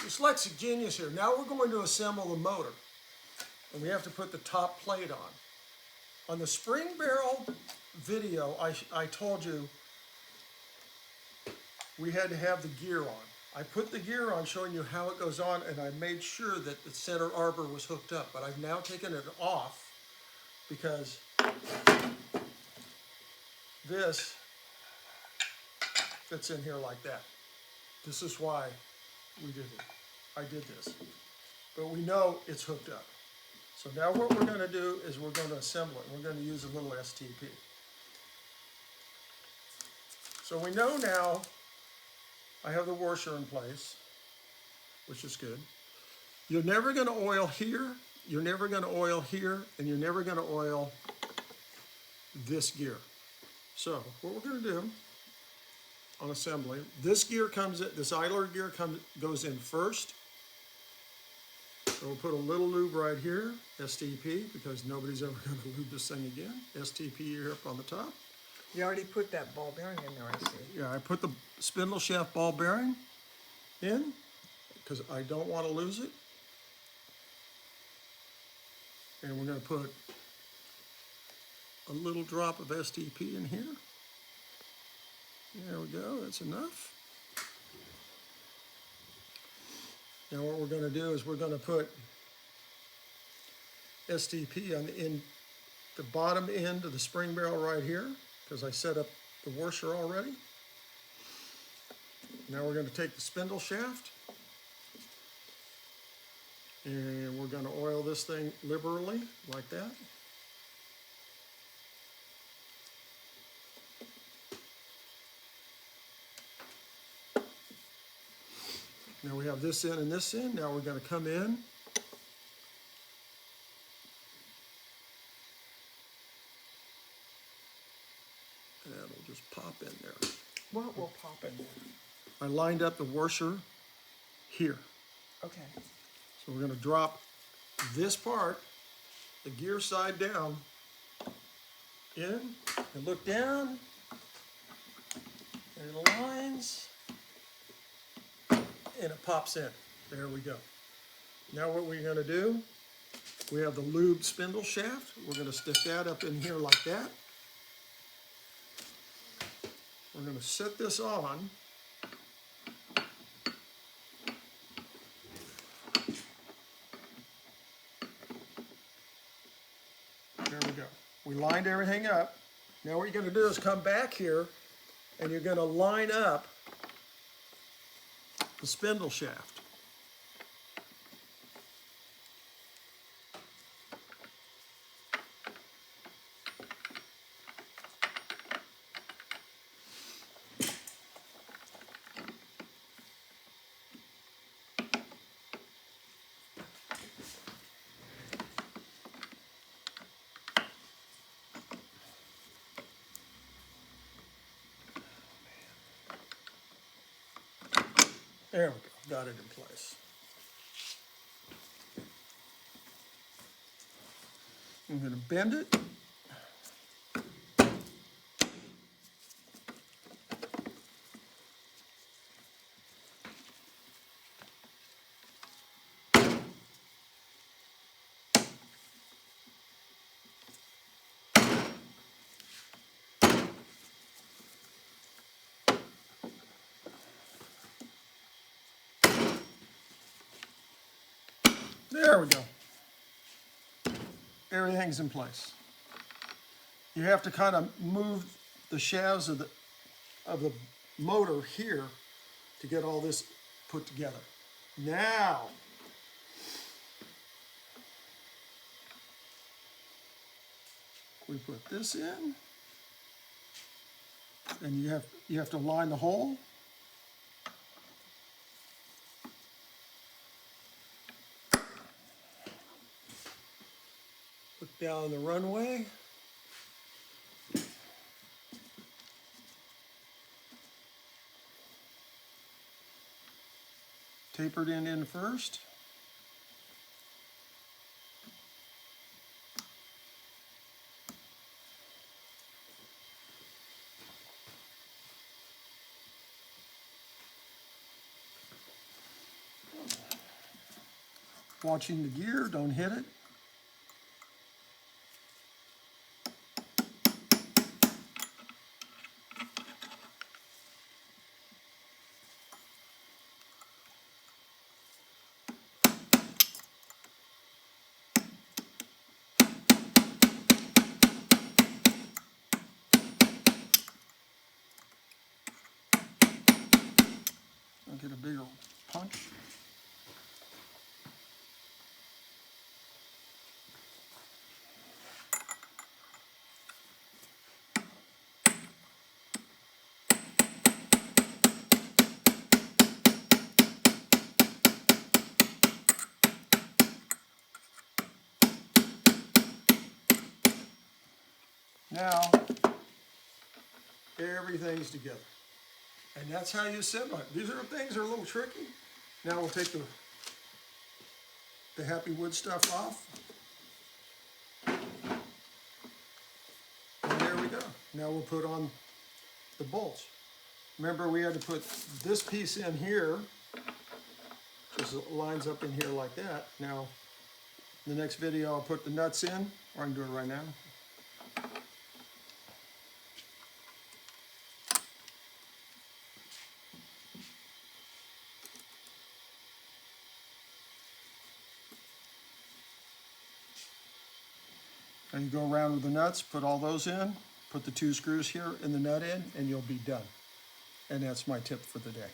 Dyslexic genius here. Now we're going to assemble the motor. And we have to put the top plate on. On the spring barrel video, I told you we had to have the gear on. I put the gear on showing you how it goes on, and I made sure that the center arbor was hooked up, but I've now taken it off because this fits in here like that. This is why we did it. I did this. But we know it's hooked up. So now what we're going to do is we're going to assemble it. We're going to use a little STP. So we know now I have the washer in place, which is good. You're never going to oil here, you're never going to oil here, and you're never going to oil this gear. So what we're going to do on assembly, this gear comes in, this idler gear goes in first. So we'll put a little lube right here, STP, because nobody's ever going to lube this thing again. STP here up on the top. You already put that ball bearing in there, I see. Yeah, I put the spindle shaft ball bearing in because I don't want to lose it. And we're going to put a little drop of STP in here. There we go, that's enough. Now what we're going to do is we're going to put STP on the bottom end of the spring barrel right here, because I set up the washer already. Now we're going to take the spindle shaft and we're going to oil this thing liberally like that. Now we have this in and this in. Now we're going to come in. And it'll just pop in there. What will pop in there? I lined up the washer here. Okay. So we're going to drop this part, the gear side down, in, and look down, and it aligns, and it pops in. There we go. Now what we're going to do, we have the lubed spindle shaft. We're going to stick that up in here like that. We're going to set this on. There we go. We lined everything up. Now what you're going to do is come back here and you're going to line up the spindle shaft. There we go, got it in place. I'm going to bend it. There we go. Everything's in place. You have to kind of move the shafts of the motor here to get all this put together. Now, we put this in, and you have to line the hole. Look down the runway. Tapered in first. Watching the gear, don't hit it. I'll get a bigger punch. Now, everything's together. And that's how you assemble it. These are things that are a little tricky. Now we'll take the happy wood stuff off. And there we go. Now we'll put on the bolts. Remember, we had to put this piece in here, just lines up in here like that. Now, in the next video, I'll put the nuts in, or I can do it right now. And you go around with the nuts, put all those in, put the 2 screws here and the nut in, and you'll be done. And that's my tip for the day.